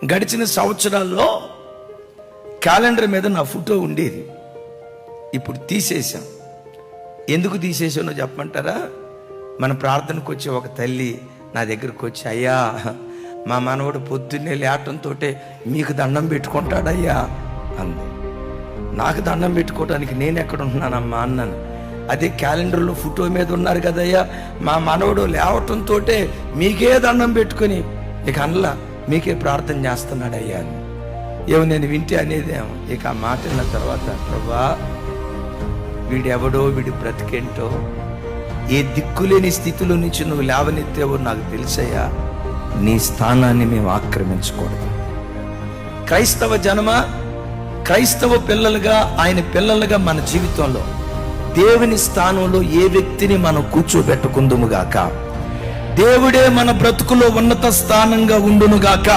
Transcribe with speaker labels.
Speaker 1: గడిచిన సంవత్సరాల్లో క్యాలెండర్ మీద నా ఫోటో ఉండేది. ఇప్పుడు తీసేసాం. ఎందుకు తీసేసానో చెప్పమంటారా? మన ప్రార్థనకు వచ్చే ఒక తల్లి నా దగ్గరకు వచ్చి, అయ్యా మా మనవడు పొద్దున్నే లేటంతో మీకు దండం పెట్టుకుంటాడయ్యా అంది. నాకు దండం పెట్టుకోవడానికి నేను ఎక్కడ ఉంటున్నానమ్మా అన్నాను. అదే క్యాలెండర్లో ఫోటో మీద ఉన్నారు కదయ్యా, మా మనవడు లేవటంతో మీకే దండం పెట్టుకుని ఇక అనలా మీకే ప్రార్థన చేస్తున్నాడయ్యా అని. ఏమో నేను వింటే అనేదేమో. ఇక ఆ మాట విన్న తర్వాత, ప్రభా వీడెవడో, వీడి బ్రతికేంటో, ఏ దిక్కులేని స్థితిలో నుంచి నువ్వు లేవనెత్తావో నాకు తెలుసయ్యా, నీ స్థానాన్ని మేము ఆక్రమించకూడదు. క్రైస్తవ జనమ, క్రైస్తవ పిల్లలుగా, ఆయన పిల్లలుగా మన జీవితంలో దేవుని స్థానంలో ఏ వ్యక్తిని మనం కూర్చోబెట్టుకుందుముగాక. దేవుడే మన బ్రతుకులో ఉన్నత స్థానంగా ఉండునుగాక.